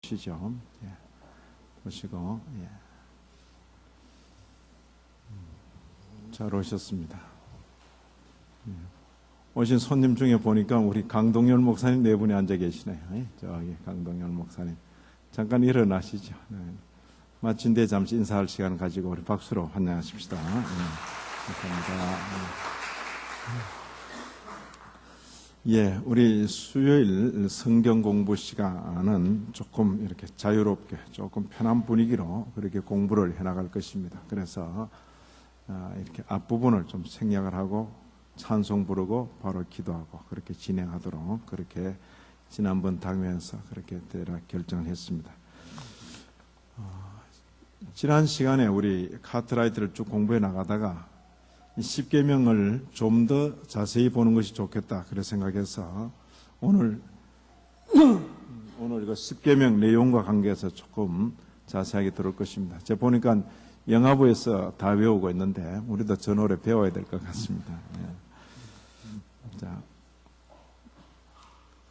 보시죠. 예. 보시고, 예. 잘 오셨습니다. 예. 오신 손님 중에 보니까 우리 강동열 목사님 네 분이 앉아 계시네요. 예. 저기 강동열 목사님. 잠깐 일어나시죠. 네. 마친 뒤에 잠시 인사할 시간 가지고 우리 박수로 환영하십시다. 예. 감사합니다. 예, 우리 수요일 성경 공부 시간은 조금 이렇게 자유롭게, 조금 편한 분위기로 그렇게 공부를 해나갈 것입니다. 그래서 이렇게 앞부분을 좀 생략을 하고 찬송 부르고 바로 기도하고 그렇게 진행하도록 그렇게 지난번 당회에서 그렇게 대략 결정을 했습니다. 지난 시간에 우리 카트라이트를 쭉 공부해 나가다가 이 10계명을 좀 더 자세히 보는 것이 좋겠다 그래 생각해서 오늘 이거 10계명 내용과 관계해서 조금 자세하게 들을 것입니다. 제가 보니까 영화부에서 다 외우고 있는데 우리도 저 노래 배워야 될 것 같습니다. 예. 자,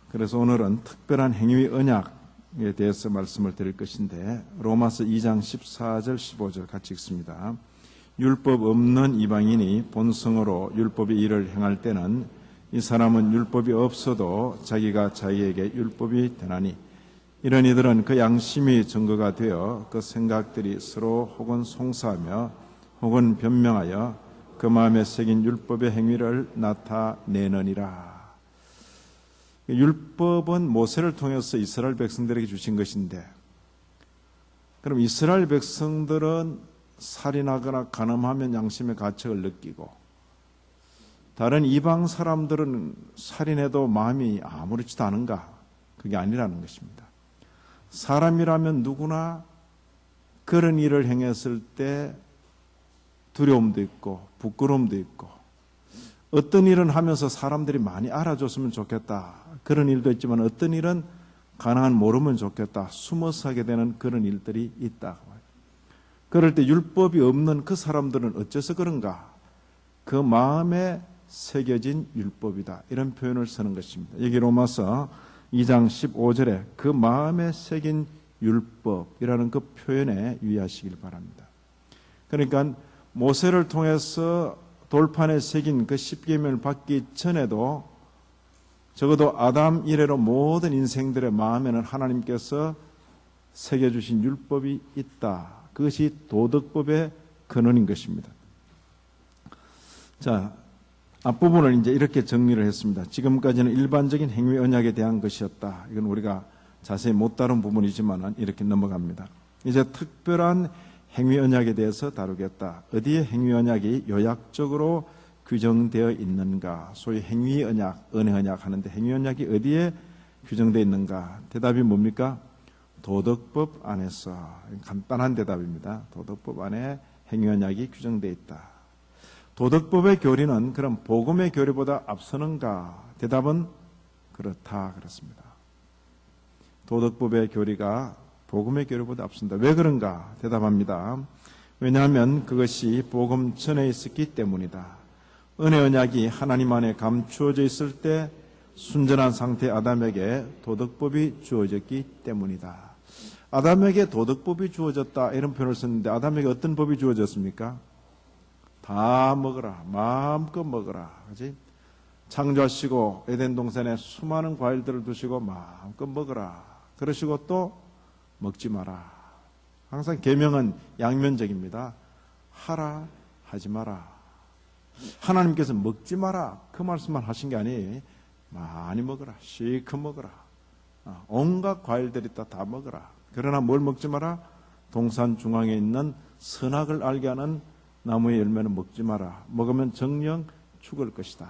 그래서 오늘은 특별한 행위 언약에 대해서 말씀을 드릴 것인데 로마서 2장 14절 15절 같이 읽습니다. 율법 없는 이방인이 본성으로 율법의 일을 행할 때는 이 사람은 율법이 없어도 자기가 자기에게 율법이 되나니 이런 이들은 그 양심이 증거가 되어 그 생각들이 서로 혹은 송사하며 혹은 변명하여 그 마음에 새긴 율법의 행위를 나타내느니라. 율법은 모세를 통해서 이스라엘 백성들에게 주신 것인데 그럼 이스라엘 백성들은 살인하거나 간음하면 양심의 가책을 느끼고 다른 이방 사람들은 살인해도 마음이 아무렇지도 않은가? 그게 아니라는 것입니다. 사람이라면 누구나 그런 일을 행했을 때 두려움도 있고 부끄러움도 있고 어떤 일은 하면서 사람들이 많이 알아줬으면 좋겠다. 그런 일도 있지만 어떤 일은 가능한 모르면 좋겠다. 숨어서 하게 되는 그런 일들이 있다. 그럴 때 율법이 없는 그 사람들은 어째서 그런가? 그 마음에 새겨진 율법이다. 이런 표현을 쓰는 것입니다. 여기 로마서 2장 15절에 그 마음에 새긴 율법이라는 그 표현에 유의하시길 바랍니다. 그러니까 모세를 통해서 돌판에 새긴 그 10계명을 받기 전에도 적어도 아담 이래로 모든 인생들의 마음에는 하나님께서 새겨주신 율법이 있다. 그것이 도덕법의 근원인 것입니다. 자, 앞부분을 이제 이렇게 정리를 했습니다. 지금까지는 일반적인 행위 언약에 대한 것이었다. 이건 우리가 자세히 못 다룬 부분이지만 이렇게 넘어갑니다. 이제 특별한 행위 언약에 대해서 다루겠다. 어디에 행위 언약이 요약적으로 규정되어 있는가? 소위 행위 언약, 은혜 언약 하는데 행위 언약이 어디에 규정되어 있는가? 대답이 뭡니까? 도덕법 안에서. 간단한 대답입니다. 도덕법 안에 행위 언약이 규정되어 있다. 도덕법의 교리는 그럼 복음의 교리보다 앞서는가? 대답은 그렇다 그렇습니다. 도덕법의 교리가 복음의 교리보다 앞선다. 왜 그런가? 대답합니다. 왜냐하면 그것이 복음 전에 있었기 때문이다. 은혜 언약이 하나님 안에 감추어져 있을 때 순전한 상태의 아담에게 도덕법이 주어졌기 때문이다. 아담에게 도덕법이 주어졌다 이런 표현을 썼는데 아담에게 어떤 법이 주어졌습니까? 다 먹어라. 마음껏 먹어라. 그렇지? 창조하시고 에덴 동산에 수많은 과일들을 두시고 마음껏 먹어라. 그러시고 또 먹지 마라. 항상 계명은 양면적입니다. 하라, 하지 마라. 하나님께서 먹지 마라. 그 말씀만 하신 게 아니에요. 많이 먹어라. 실컷 먹어라. 온갖 과일들 있다 다 먹어라. 그러나 뭘 먹지 마라? 동산 중앙에 있는 선악을 알게 하는 나무의 열매는 먹지 마라. 먹으면 정령 죽을 것이다.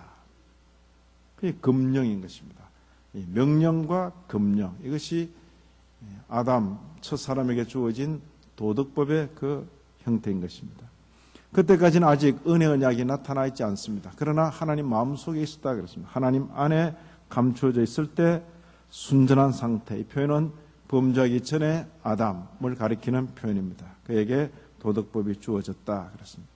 그게 금령인 것입니다. 명령과 금령 이것이 아담 첫 사람에게 주어진 도덕법의 그 형태인 것입니다. 그때까지는 아직 은혜 언약이 나타나 있지 않습니다. 그러나 하나님 마음속에 있었다 그랬습니다. 하나님 안에 감추어져 있을 때 순전한 상태. 이 표현은 범죄하기 전에 아담을 가리키는 표현입니다. 그에게 도덕법이 주어졌다 그랬습니다.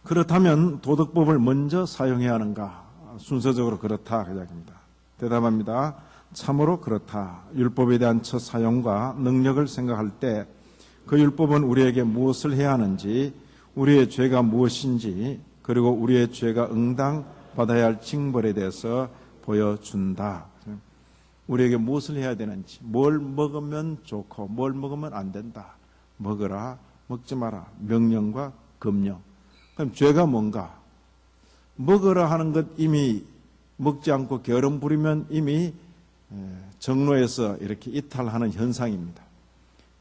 그렇다면 도덕법을 먼저 사용해야 하는가? 순서적으로 그렇다 그 이야기입니다. 대답합니다. 참으로 그렇다. 율법에 대한 첫 사용과 능력을 생각할 때 그 율법은 우리에게 무엇을 해야 하는지, 우리의 죄가 무엇인지, 그리고 우리의 죄가 응당받아야 할 징벌에 대해서 보여준다. 우리에게 무엇을 해야 되는지, 뭘 먹으면 좋고 뭘 먹으면 안 된다. 먹어라, 먹지 마라. 명령과 금령. 그럼 죄가 뭔가? 먹으라 하는 것 이미 먹지 않고 게으름 부리면 이미 정로에서 이렇게 이탈하는 현상입니다.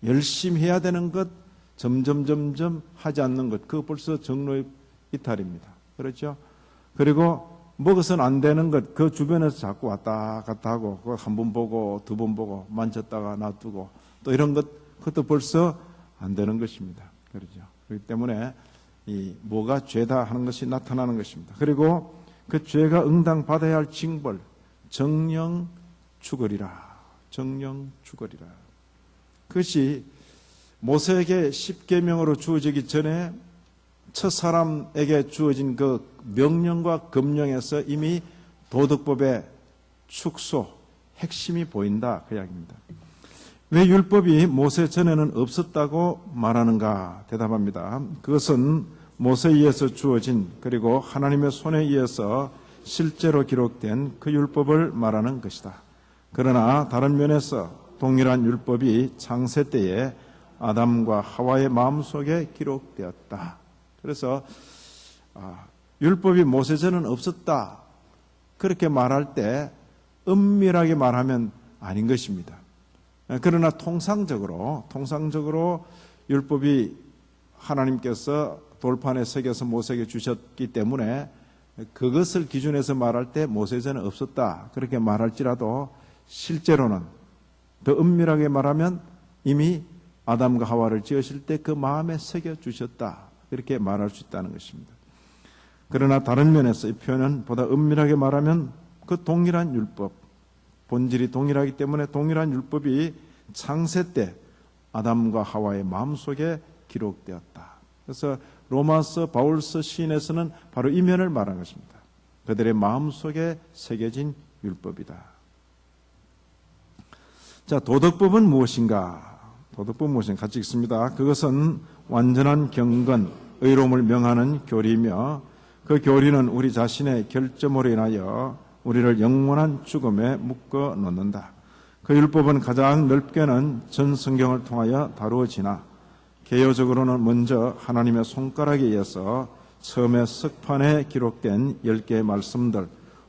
열심히 해야 되는 것 점점 하지 않는 것, 그거 벌써 정로의 이탈입니다. 그렇죠? 그리고 먹어서는 안 되는 것, 그 주변에서 자꾸 왔다 갔다 하고, 그거 한 번 보고 두 번 보고 만졌다가 놔두고 또 이런 것, 그것도 벌써 안 되는 것입니다. 그렇죠? 그렇기 때문에 이 뭐가 죄다 하는 것이 나타나는 것입니다. 그리고 그 죄가 응당받아야 할 징벌, 정령 죽으리라. 정령 죽으리라. 그것이 모세에게 십계명으로 주어지기 전에 첫 사람에게 주어진 그 명령과 금령에서 이미 도덕법의 축소, 핵심이 보인다. 그 이야기입니다. 왜 율법이 모세 전에는 없었다고 말하는가? 대답합니다. 그것은 모세에 의해서 주어진, 그리고 하나님의 손에 의해서 실제로 기록된 그 율법을 말하는 것이다. 그러나 다른 면에서 동일한 율법이 창세 때에 아담과 하와의 마음속에 기록되었다. 그래서 율법이 모세 전에는 없었다. 그렇게 말할 때 엄밀하게 말하면 아닌 것입니다. 그러나 통상적으로 율법이 하나님께서 돌판에 새겨서 모세에게 주셨기 때문에 그것을 기준해서 말할 때 모세 전에 없었다. 그렇게 말할지라도 실제로는 더 엄밀하게 말하면 이미 아담과 하와를 지으실 때 그 마음에 새겨주셨다. 이렇게 말할 수 있다는 것입니다. 그러나 다른 면에서 이 표현은 보다 엄밀하게 말하면 그 동일한 율법, 본질이 동일하기 때문에 동일한 율법이 창세 때 아담과 하와의 마음속에 기록되었다. 그래서 로마서 바울서 시인에서는 바로 이 면을 말하는 것입니다. 그들의 마음속에 새겨진 율법이다. 자, 도덕법은 무엇인가? 도덕법은 무엇인가? 같이 읽습니다. 그것은 완전한 경건, 의로움을 명하는 교리이며 그 교리는 우리 자신의 결점으로 인하여 우리를 영원한 죽음에 묶어 놓는다. 그 율법은 가장 넓게는 전 성경을 통하여 다루어지나 개요적으로는 먼저 하나님의 손가락에 의해서 처음에 석판에 기록된 10개의 말씀들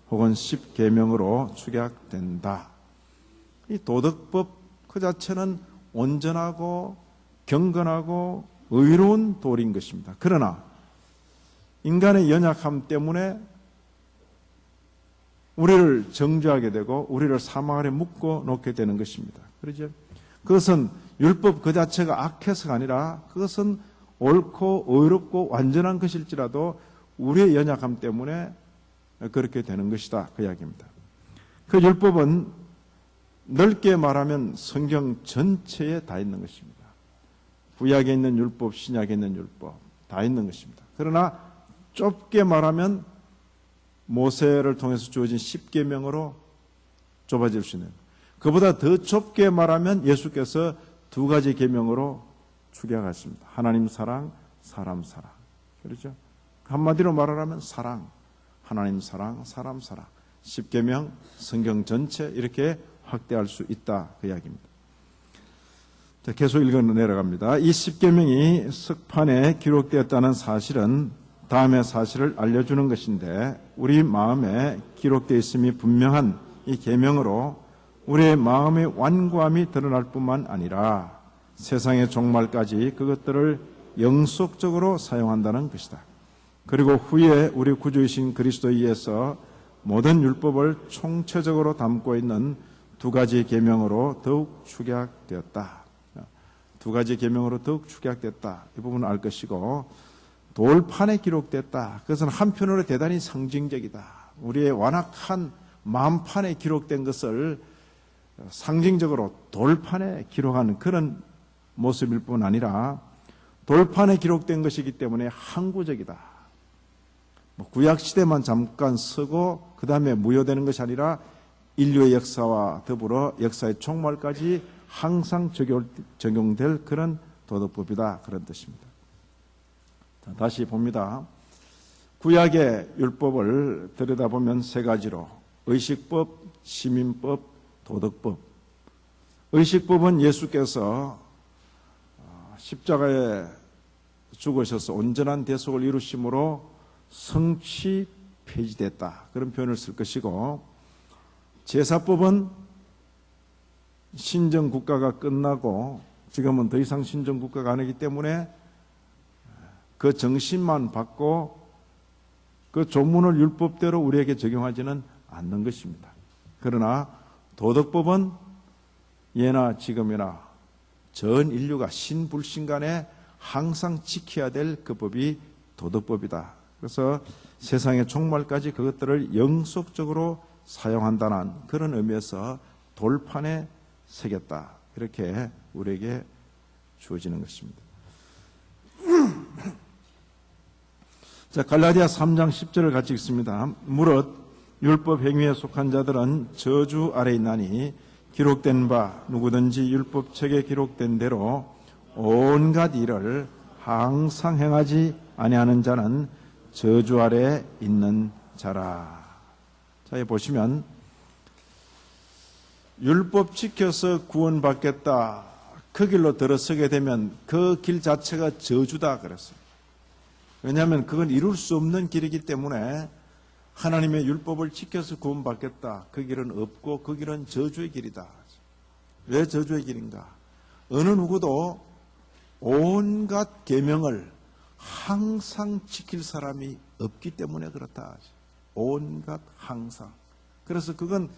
혹은 10계명으로 축약된다. 이 도덕법 그 자체는 온전하고 경건하고 의로운 도리인 것입니다. 그러나 인간의 연약함 때문에 우리를 정죄하게 되고 우리를 사망 아래 묶어 놓게 되는 것입니다. 그렇죠? 그것은 율법 그 자체가 악해서가 아니라 그것은 옳고 의롭고 완전한 것일지라도 우리의 연약함 때문에 그렇게 되는 것이다. 그 이야기입니다. 그 율법은 넓게 말하면 성경 전체에 다 있는 것입니다. 구약에 있는 율법, 신약에 있는 율법 다 있는 것입니다. 그러나 좁게 말하면 모세를 통해서 주어진 10계명으로 좁아질 수 있는, 그보다 더 좁게 말하면 예수께서 2가지 계명으로 축약하셨습니다. 하나님 사랑, 사람 사랑. 그렇죠? 한마디로 말하면 사랑, 하나님 사랑, 사람 사랑. 10계명, 성경 전체 이렇게 확대할 수 있다. 그 이야기입니다. 자, 계속 읽어 내려갑니다. 이 10계명이 석판에 기록되었다는 사실은 다음의 사실을 알려주는 것인데 우리 마음에 기록되어 있음이 분명한 이 계명으로 우리의 마음의 완고함이 드러날 뿐만 아니라 세상의 종말까지 그것들을 영속적으로 사용한다는 것이다. 그리고 후에 우리 구주이신 그리스도에 의해서 모든 율법을 총체적으로 담고 있는 2가지 계명으로 더욱 축약되었다. 2가지 계명으로 더욱 축약됐다. 이 부분을 알 것이고, 돌판에 기록됐다. 그것은 한편으로 대단히 상징적이다. 우리의 완악한 마음판에 기록된 것을 상징적으로 돌판에 기록하는 그런 모습일 뿐 아니라 돌판에 기록된 것이기 때문에 항구적이다. 구약시대만 잠깐 쓰고 그 다음에 무효되는 것이 아니라 인류의 역사와 더불어 역사의 종말까지 항상 적용될 그런 도덕법이다, 그런 뜻입니다. 자, 다시 봅니다. 구약의 율법을 들여다보면 세 가지로 의식법, 시민법, 도덕법. 의식법은 예수께서 십자가에 죽으셔서 온전한 대속을 이루심으로 성취 폐지됐다, 그런 표현을 쓸 것이고, 제사법은 신정국가가 끝나고 지금은 더 이상 신정국가가 아니기 때문에 그 정신만 받고 그 조문을 율법대로 우리에게 적용하지는 않는 것입니다. 그러나 도덕법은 예나 지금이나 전 인류가 신불신간에 항상 지켜야 될 그 법이 도덕법이다. 그래서 세상의 종말까지 그것들을 영속적으로 사용한다는 그런 의미에서 돌판에 새겼다, 이렇게 우리에게 주어지는 것입니다. 자, 갈라디아 3장 10절을 같이 읽습니다. 무릇 율법 행위에 속한 자들은 저주 아래 있나니 기록된 바 누구든지 율법책에 기록된 대로 온갖 일을 항상 행하지 아니하는 자는 저주 아래 있는 자라. 자, 여기 보시면 율법 지켜서 구원받겠다, 그 길로 들어서게 되면 그 길 자체가 저주다 그랬어요. 왜냐하면 그건 이룰 수 없는 길이기 때문에 하나님의 율법을 지켜서 구원받겠다, 그 길은 없고 그 길은 저주의 길이다. 왜 저주의 길인가? 어느 누구도 온갖 계명을 항상 지킬 사람이 없기 때문에 그렇다. 온갖 항상. 그래서 그건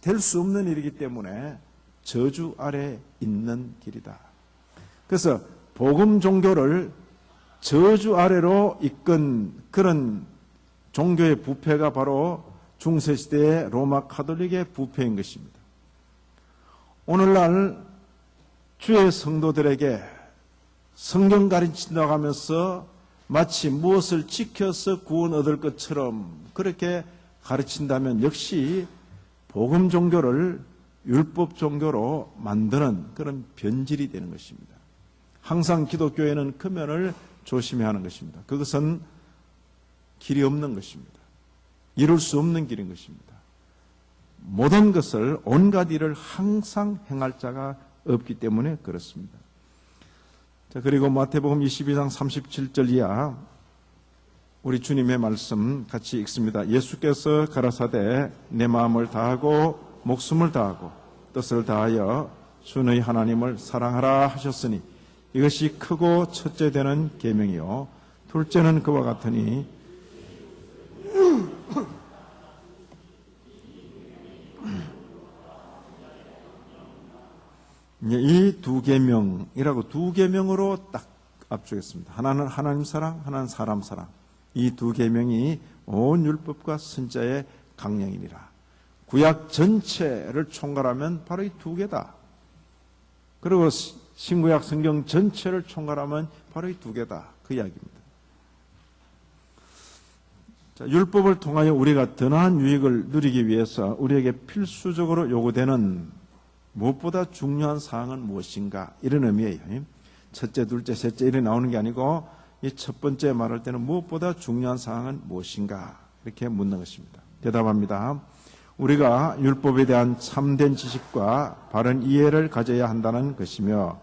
될 수 없는 일이기 때문에 저주 아래 있는 길이다. 그래서 복음 종교를 저주 아래로 이끈 그런 종교의 부패가 바로 중세시대의 로마 카톨릭의 부패인 것입니다. 오늘날 주의 성도들에게 성경 가르친다고 하면서 마치 무엇을 지켜서 구원 얻을 것처럼 그렇게 가르친다면 역시 복음 종교를 율법 종교로 만드는 그런 변질이 되는 것입니다. 항상 기독교에는 그 면을 조심해야 하는 것입니다. 그것은 길이 없는 것입니다. 이룰 수 없는 길인 것입니다. 모든 것을 온갖 일을 항상 행할 자가 없기 때문에 그렇습니다. 자, 그리고 마태복음 22장 37절 이하 우리 주님의 말씀 같이 읽습니다. 예수께서 가라사대 내 마음을 다하고 목숨을 다하고 뜻을 다하여 주 너희 하나님을 사랑하라 하셨으니 이것이 크고 첫째 되는 계명이요 둘째는 그와 같으니 이 두 계명이라고 두 계명으로 딱 압축했습니다. 하나는 하나님 사랑, 하나는 사람 사랑. 이 두 계명이 온 율법과 선자의 강령이니라. 구약 전체를 총괄하면 바로 이 두 개다. 그리고 신구약 성경 전체를 총괄하면 바로 이 두 개다. 그 이야기입니다. 자, 율법을 통하여 우리가 더 나은 유익을 누리기 위해서 우리에게 필수적으로 요구되는 무엇보다 중요한 사항은 무엇인가? 이런 의미예요. 첫째, 둘째, 셋째 이렇게 나오는 게 아니고 이 첫 번째 말할 때는 무엇보다 중요한 사항은 무엇인가? 이렇게 묻는 것입니다. 대답합니다. 우리가 율법에 대한 참된 지식과 바른 이해를 가져야 한다는 것이며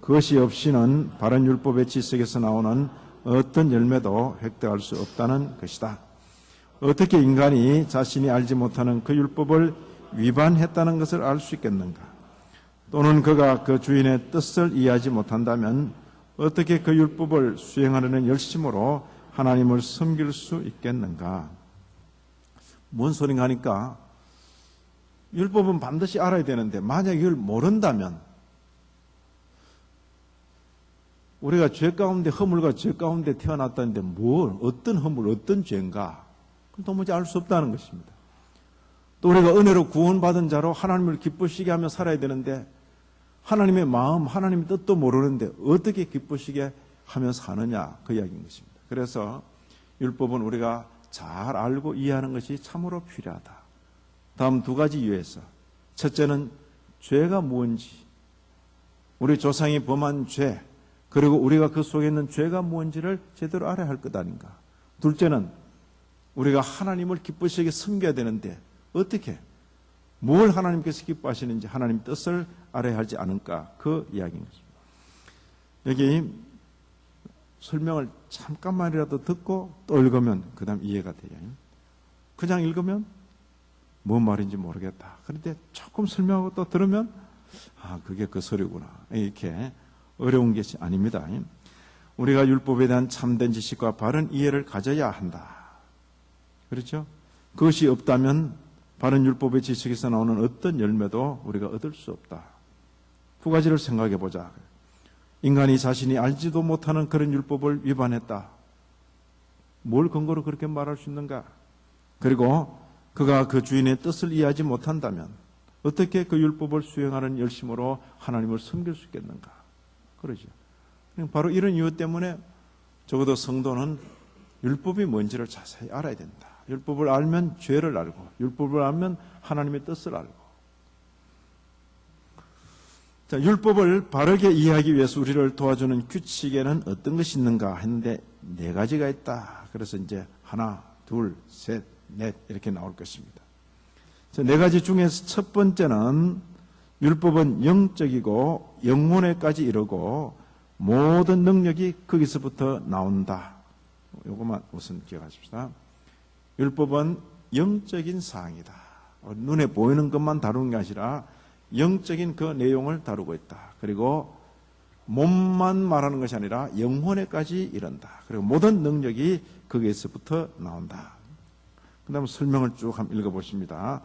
그것이 없이는 바른 율법의 지식에서 나오는 어떤 열매도 획득할 수 없다는 것이다. 어떻게 인간이 자신이 알지 못하는 그 율법을 위반했다는 것을 알 수 있겠는가? 또는 그가 그 주인의 뜻을 이해하지 못한다면 어떻게 그 율법을 수행하려는 열심으로 하나님을 섬길 수 있겠는가? 뭔 소린가 하니까 율법은 반드시 알아야 되는데 만약 이걸 모른다면 우리가 죄 가운데 허물과 죄 가운데 태어났다는데 어떤 허물, 어떤 죄인가? 도무지 알 수 없다는 것입니다. 또 우리가 은혜로 구원받은 자로 하나님을 기쁘시게 하며 살아야 되는데 하나님의 마음, 하나님의 뜻도 모르는데 어떻게 기쁘시게 하며 사느냐 그 이야기인 것입니다. 그래서 율법은 우리가 잘 알고 이해하는 것이 참으로 필요하다. 다음 두 가지 이유에서, 첫째는 죄가 무엇인지, 우리 조상이 범한 죄, 그리고 우리가 그 속에 있는 죄가 무엇인지를 제대로 알아야 할 것 아닌가. 둘째는 우리가 하나님을 기쁘시게 섬겨야 되는데 어떻게, 뭘 하나님께서 기뻐하시는지 하나님 뜻을 알아야 하지 않을까, 그 이야기인 것입니다. 여기 설명을 잠깐만이라도 듣고 또 읽으면 그 다음 이해가 돼요. 그냥 읽으면 뭔 말인지 모르겠다. 그런데 조금 설명하고 또 들으면 그게 그 소리구나. 이렇게 어려운 것이 아닙니다. 우리가 율법에 대한 참된 지식과 바른 이해를 가져야 한다. 그렇죠? 그것이 없다면 바른 율법의 지식에서 나오는 어떤 열매도 우리가 얻을 수 없다. 두 가지를 생각해 보자. 인간이 자신이 알지도 못하는 그런 율법을 위반했다. 뭘 근거로 그렇게 말할 수 있는가? 그리고 그가 그 주인의 뜻을 이해하지 못한다면 어떻게 그 율법을 수행하는 열심으로 하나님을 섬길 수 있겠는가? 그러죠. 바로 이런 이유 때문에 적어도 성도는 율법이 뭔지를 자세히 알아야 된다. 율법을 알면 죄를 알고, 율법을 알면 하나님의 뜻을 알고. 자, 율법을 바르게 이해하기 위해서 우리를 도와주는 규칙에는 어떤 것이 있는가 했는데 네 가지가 있다. 그래서 이제 하나, 둘, 셋, 넷 이렇게 나올 것입니다. 자, 네 가지 중에서 첫 번째는 율법은 영적이고 영혼에까지 이르고 모든 능력이 거기서부터 나온다. 이것만 우선 기억하십시다. 율법은 영적인 사항이다. 눈에 보이는 것만 다루는 게 아니라 영적인 그 내용을 다루고 있다. 그리고 몸만 말하는 것이 아니라 영혼에까지 이른다. 그리고 모든 능력이 거기에서부터 나온다. 그 다음 설명을 쭉 한번 읽어보십니다.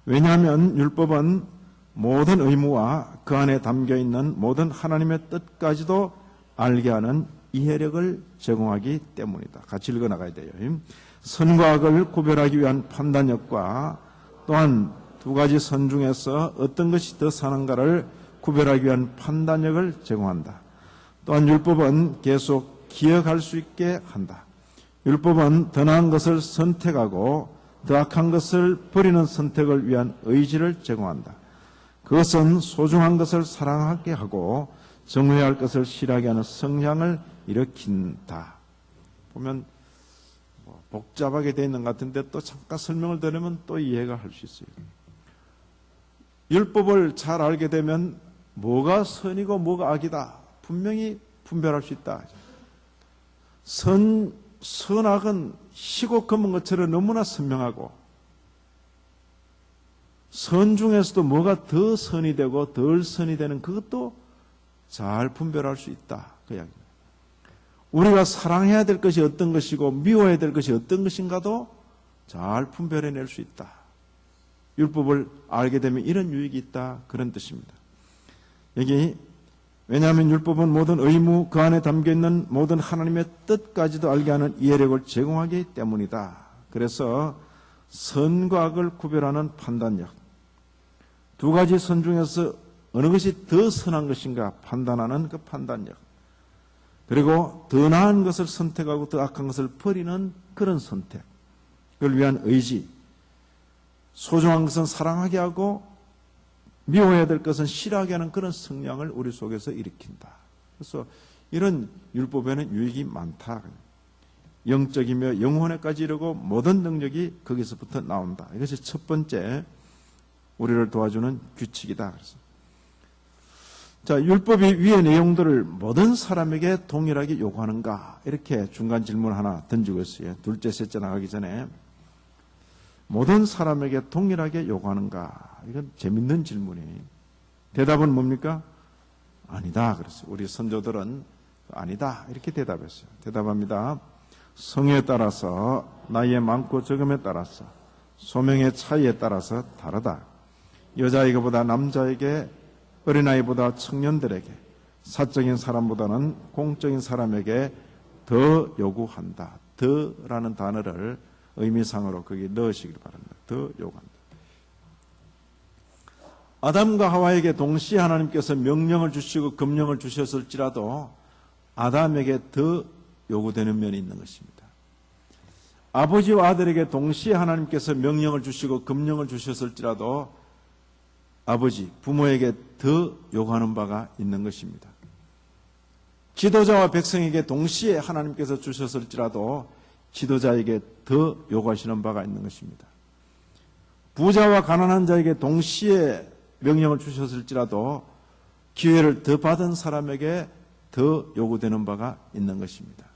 왜냐하면 율법은 모든 의무와 그 안에 담겨있는 모든 하나님의 뜻까지도 알게 하는 이해력을 제공하기 때문이다. 같이 읽어나가야 돼요. 선과 악을 구별하기 위한 판단력과 또한 두 가지 선 중에서 어떤 것이 더 선한가를 구별하기 위한 판단력을 제공한다. 또한 율법은 계속 기억할 수 있게 한다. 율법은 더 나은 것을 선택하고 더 악한 것을 버리는 선택을 위한 의지를 제공한다. 그것은 소중한 것을 사랑하게 하고 정죄할 것을 싫어하게 하는 성향을 일으킨다. 보면 복잡하게 되어 있는 것 같은데 또 잠깐 설명을 들으면 또 이해가 할 수 있어요. 율법을 잘 알게 되면 뭐가 선이고 뭐가 악이다 분명히 분별할 수 있다. 선악은 희고 검은 것처럼 너무나 선명하고, 선 중에서도 뭐가 더 선이 되고 덜 선이 되는 그것도 잘 분별할 수 있다. 그 이야기입니다. 우리가 사랑해야 될 것이 어떤 것이고 미워해야 될 것이 어떤 것인가도 잘 분별해낼 수 있다. 율법을 알게 되면 이런 유익이 있다. 그런 뜻입니다. 여기 왜냐하면 율법은 모든 의무, 그 안에 담겨있는 모든 하나님의 뜻까지도 알게 하는 이해력을 제공하기 때문이다. 그래서 선과 악을 구별하는 판단력, 두 가지 선 중에서 어느 것이 더 선한 것인가 판단하는 그 판단력, 그리고 더 나은 것을 선택하고 더 악한 것을 버리는 그런 선택, 그걸 위한 의지, 소중한 것은 사랑하게 하고 미워해야 될 것은 싫어하게 하는 그런 성향을 우리 속에서 일으킨다. 그래서 이런 율법에는 유익이 많다. 영적이며 영혼에까지 이르고 모든 능력이 거기서부터 나온다. 이것이 첫 번째 우리를 도와주는 규칙이다. 그래서 자, 율법이 위의 내용들을 모든 사람에게 동일하게 요구하는가? 이렇게 중간 질문 하나 던지고 있어요. 둘째, 셋째 나가기 전에 모든 사람에게 동일하게 요구하는가? 이건 재밌는 질문이에요. 대답은 뭡니까? 아니다. 그랬어요. 우리 선조들은 아니다. 이렇게 대답했어요. 대답합니다. 성에 따라서, 나이의 많고 적음에 따라서, 소명의 차이에 따라서 다르다. 여자에게보다 남자에게, 어린아이보다 청년들에게, 사적인 사람보다는 공적인 사람에게 더 요구한다. 더라는 단어를 의미상으로 거기 넣으시길 바랍니다. 더 요구한다. 아담과 하와에게 동시에 하나님께서 명령을 주시고 금령을 주셨을지라도 아담에게 더 요구되는 면이 있는 것입니다. 아버지와 아들에게 동시에 하나님께서 명령을 주시고 금령을 주셨을지라도 아버지, 부모에게 더 요구하는 바가 있는 것입니다. 지도자와 백성에게 동시에 하나님께서 주셨을지라도 지도자에게 더 요구하시는 바가 있는 것입니다. 부자와 가난한 자에게 동시에 명령을 주셨을지라도 기회를 더 받은 사람에게 더 요구되는 바가 있는 것입니다.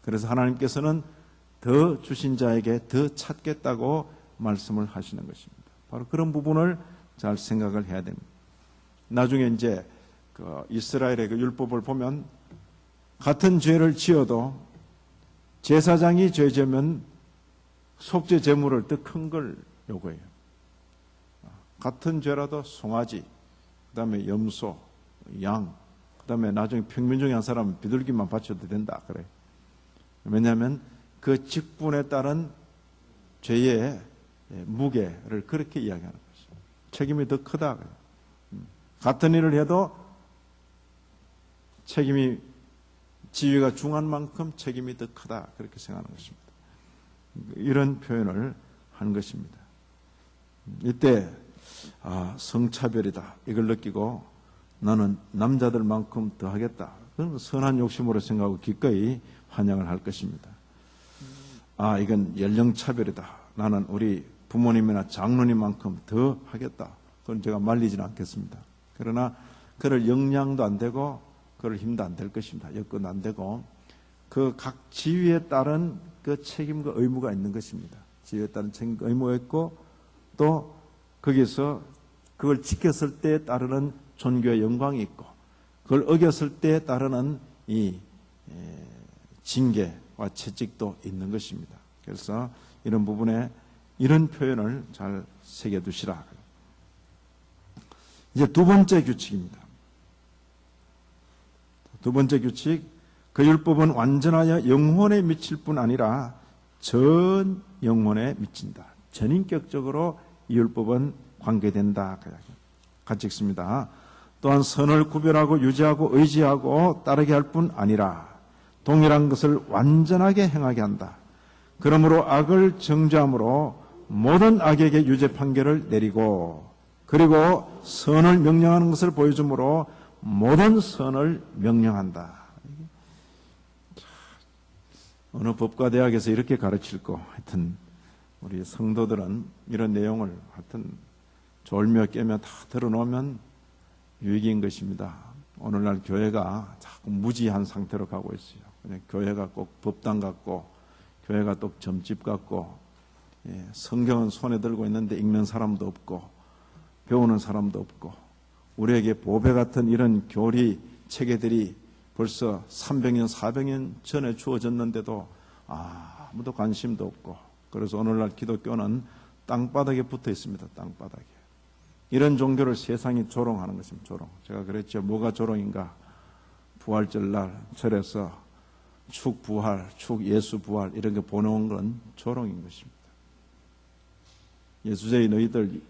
그래서 하나님께서는 더 주신 자에게 더 찾겠다고 말씀을 하시는 것입니다. 바로 그런 부분을 잘 생각을 해야 됩니다. 나중에 이제 이스라엘의 그 율법을 보면 같은 죄를 지어도 제사장이 죄 지으면 속죄 제물을 더 큰 걸 요구해요. 같은 죄라도 송아지, 그다음에 염소, 양, 그다음에 나중에 평민 중에 한 사람은 비둘기만 바쳐도 된다 그래요. 왜냐하면 그 직분에 따른 죄의 무게를 그렇게 이야기하는 것이죠. 책임이 더 크다. 같은 일을 해도 책임이 지위가 중한 만큼 책임이 더 크다 그렇게 생각하는 것입니다. 이런 표현을 한 것입니다. 이때 성차별이다 이걸 느끼고 나는 남자들만큼 더 하겠다. 그건 선한 욕심으로 생각하고 기꺼이 환영을 할 것입니다. 이건 연령차별이다. 나는 우리 부모님이나 장로님만큼 더 하겠다. 그건 제가 말리지는 않겠습니다. 그러나 그럴 역량도 안 되고 그럴 힘도 안 될 것입니다. 여건도 안 되고 그 각 지위에 따른 그 책임과 의무가 있는 것입니다. 지위에 따른 책임과 의무가 있고 또 거기서 그걸 지켰을 때에 따르는 존귀와 영광이 있고 그걸 어겼을 때에 따르는 이 징계와 채찍도 있는 것입니다. 그래서 이런 부분에 이런 표현을 잘 새겨두시라. 이제 두 번째 규칙입니다. 두 번째 규칙, 그 율법은 완전하여 영혼에 미칠 뿐 아니라 전 영혼에 미친다. 전인격적으로 이 율법은 관계된다. 같이 읽습니다. 또한 선을 구별하고 유지하고 의지하고 따르게 할 뿐 아니라 동일한 것을 완전하게 행하게 한다. 그러므로 악을 정죄함으로 모든 악에게 유죄 판결을 내리고 그리고 선을 명령하는 것을 보여주므로 모든 선을 명령한다. 어느 법과대학에서 이렇게 가르칠 거 하여튼 우리 성도들은 이런 내용을 하여튼 졸며 깨며 다 들어놓으면 유익인 것입니다. 오늘날 교회가 자꾸 무지한 상태로 가고 있어요. 그냥 교회가 꼭 법당 같고 교회가 또 점집 같고 성경은 손에 들고 있는데 읽는 사람도 없고 배우는 사람도 없고 우리에게 보배 같은 이런 교리 체계들이 벌써 300년 400년 전에 주어졌는데도 아무도 관심도 없고 그래서 오늘날 기독교는 땅바닥에 붙어 있습니다. 땅바닥에. 이런 종교를 세상이 조롱하는 것입니다. 조롱. 제가 그랬죠. 뭐가 조롱인가? 부활절날 절에서 축 부활, 축 예수 부활 이런 거 보내온 건 조롱인 것입니다. 예수제의 너희들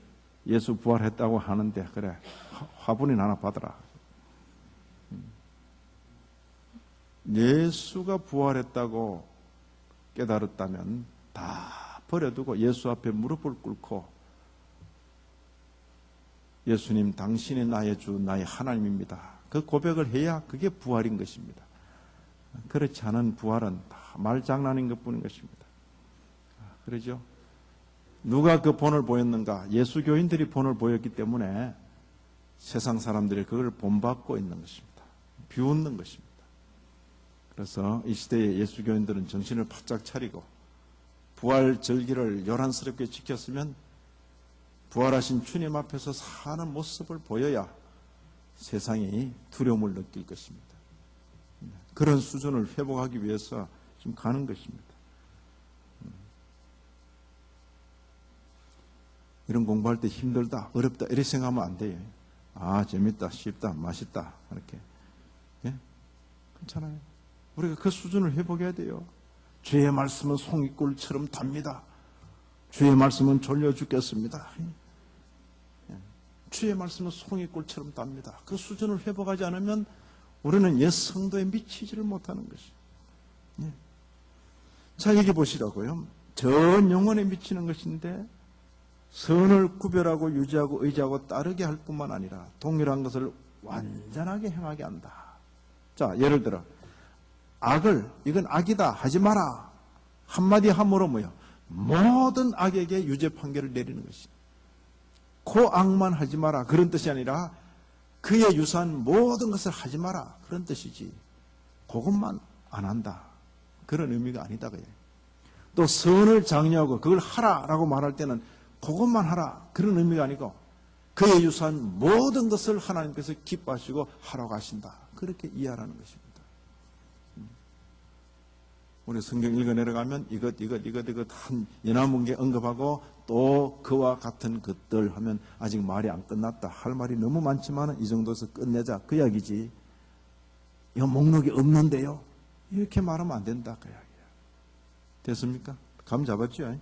예수 부활했다고 하는데 그래 화분이나 하나 받아라. 예수가 부활했다고 깨달았다면 다 버려두고 예수 앞에 무릎을 꿇고 예수님 당신이 나의 주 나의 하나님입니다. 그 고백을 해야 그게 부활인 것입니다. 그렇지 않은 부활은 다 말장난인 것뿐인 것입니다. 그러죠? 누가 그 본을 보였는가? 예수교인들이 본을 보였기 때문에 세상 사람들이 그걸 본받고 있는 것입니다. 비웃는 것입니다. 그래서 이 시대의 예수교인들은 정신을 바짝 차리고 부활 절기를 요란스럽게 지켰으면 부활하신 주님 앞에서 사는 모습을 보여야 세상이 두려움을 느낄 것입니다. 그런 수준을 회복하기 위해서 지금 가는 것입니다. 이런 공부할 때 힘들다, 어렵다 이렇게 생각하면 안 돼요. 재밌다, 쉽다, 맛있다 이렇게. 괜찮아요. 우리가 그 수준을 회복해야 돼요. 주의 말씀은 송이꿀처럼 답니다. 주의 말씀은 졸려 죽겠습니다. 주의 말씀은 송이꿀처럼 답니다. 그 수준을 회복하지 않으면 우리는 옛 성도에 미치지를 못하는 것이에요. 자, 여기 보시라고요. 전 영혼에 미치는 것인데 선을 구별하고 유지하고 의지하고 따르게 할 뿐만 아니라 동일한 것을 완전하게 행하게 한다. 자, 예를 들어 악을 이건 악이다 하지 마라 한마디 함으로 뭐요? 모든 악에게 유죄 판결을 내리는 것이. 그 악만 하지 마라 그런 뜻이 아니라 그에 유사한 모든 것을 하지 마라 그런 뜻이지. 그것만 안 한다 그런 의미가 아니다 그래. 또 선을 장려하고 그걸 하라라고 말할 때는 그것만 하라 그런 의미가 아니고 그에 유사한 모든 것을 하나님께서 기뻐하시고 하라고 하신다 그렇게 이해하라는 것입니다. 우리 성경 읽어 내려가면 이것 한 연화문계 언급하고 또 그와 같은 것들 하면 아직 말이 안 끝났다. 할 말이 너무 많지만 이 정도에서 끝내자 그 이야기지. 이거 목록이 없는데요. 이렇게 말하면 안 된다 그 이야기야. 됐습니까? 감 잡았죠?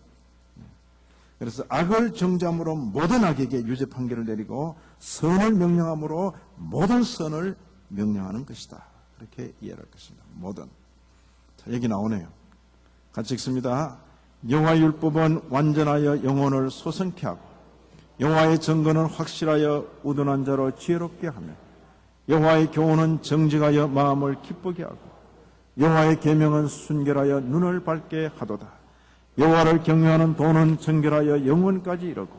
그래서 악을 정죄함으로 모든 악에게 유죄 판결을 내리고 선을 명령함으로 모든 선을 명령하는 것이다. 그렇게 이해할 것입니다. 모든. 자, 여기 나오네요. 같이 읽습니다. 여호와의 율법은 완전하여 영혼을 소성케 하고 여호와의 증거는 확실하여 우둔한 자로 지혜롭게 하며 여호와의 교훈은 정직하여 마음을 기쁘게 하고 여호와의 계명은 순결하여 눈을 밝게 하도다. 여호와를 경외하는 도는 정결하여 영원까지 이르고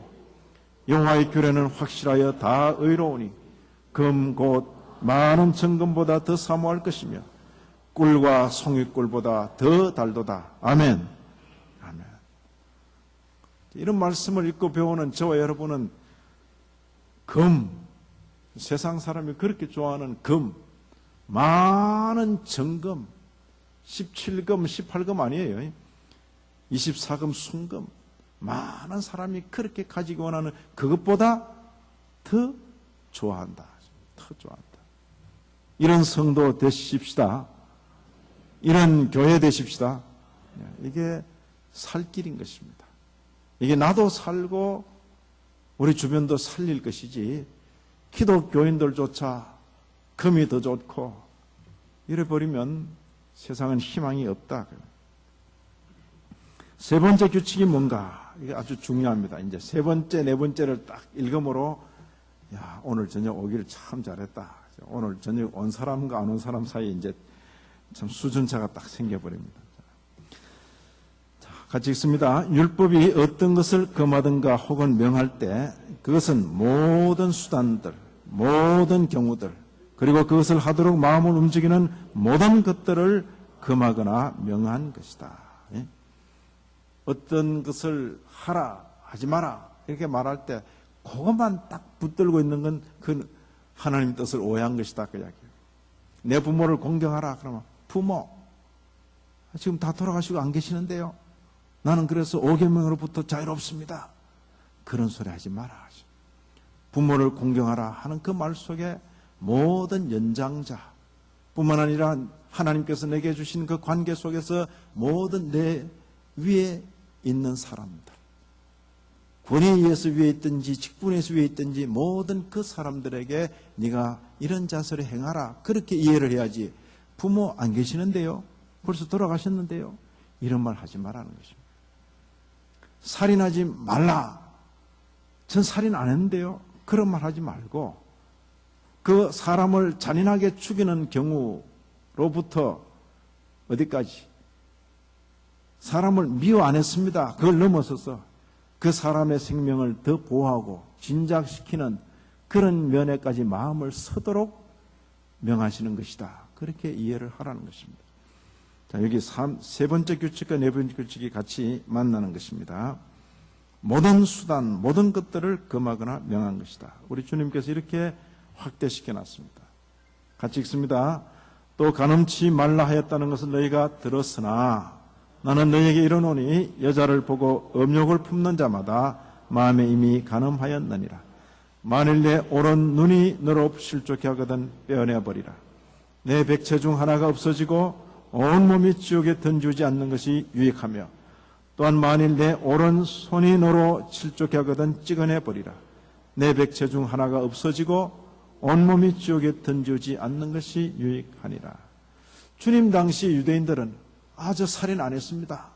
여호와의 규례는 확실하여 다 의로우니 금 곧 많은 정금보다 더 사모할 것이며 꿀과 송이꿀보다 더 달도다. 아멘. 아멘. 이런 말씀을 읽고 배우는 저와 여러분은 금, 세상 사람이 그렇게 좋아하는 금, 많은 정금, 17금, 18금 아니에요. 24금, 순금, 많은 사람이 그렇게 가지기 원하는 그것보다 더 좋아한다. 더 좋아한다. 이런 성도 되십시다. 이런 교회 되십시다. 이게 살 길인 것입니다. 이게 나도 살고 우리 주변도 살릴 것이지 기독교인들조차 금이 더 좋고 이래버리면 세상은 희망이 없다. 세 번째 규칙이 뭔가? 이게 아주 중요합니다. 이제 세 번째, 네 번째를 딱 읽음으로 야, 오늘 저녁 오기를 참 잘했다. 오늘 저녁 온 사람과 안 온 사람 사이에 이제 참 수준차가 딱 생겨버립니다. 자, 같이 읽습니다. 율법이 어떤 것을 금하든가 혹은 명할 때 그것은 모든 수단들, 모든 경우들, 그리고 그것을 하도록 마음을 움직이는 모든 것들을 금하거나 명한 것이다. 예? 어떤 것을 하라, 하지 마라 이렇게 말할 때 그것만 딱 붙들고 있는 건 그 하나님 뜻을 오해한 것이다 그 이야기예요. 내 부모를 공경하라 그러면 부모 지금 다 돌아가시고 안 계시는데요. 나는 그래서 오계명으로부터 자유롭습니다. 그런 소리 하지 마라. 부모를 공경하라 하는 그 말 속에 모든 연장자 뿐만 아니라 하나님께서 내게 주신 그 관계 속에서 모든 내 위에 있는 사람들, 권위에 의해서 위에 있든지 직분에 의해서 위에 있든지 모든 그 사람들에게 네가 이런 자세를 행하라 그렇게 이해를 해야지. 부모 안 계시는데요, 벌써 돌아가셨는데요, 이런 말 하지 말라는 것입니다. 살인하지 말라, 전 살인 안 했는데요, 그런 말 하지 말고 그 사람을 잔인하게 죽이는 경우로부터 어디까지 사람을 미워 안 했습니다. 그걸 넘어서서 그 사람의 생명을 더 보호하고 진작시키는 그런 면에까지 마음을 서도록 명하시는 것이다. 그렇게 이해를 하라는 것입니다. 자, 여기 세 번째 규칙과 네 번째 규칙이 같이 만나는 것입니다. 모든 수단, 모든 것들을 금하거나 명한 것이다. 우리 주님께서 이렇게 확대시켜 놨습니다. 같이 읽습니다. 또 간음치 말라 하였다는 것을 너희가 들었으나 나는 너희에게 이르노니 여자를 보고 음욕을 품는 자마다 마음에 이미 간음하였느니라. 만일 내 오른 눈이 너로 실족해 하거든 빼어내버리라. 내 백체 중 하나가 없어지고 온몸이 지옥에 던지지 않는 것이 유익하며 또한 만일 내 오른 손이 너로 실족해 하거든 찍어내버리라. 내 백체 중 하나가 없어지고 온몸이 지옥에 던지지 않는 것이 유익하니라. 주님 당시 유대인들은 저 살인 안 했습니다.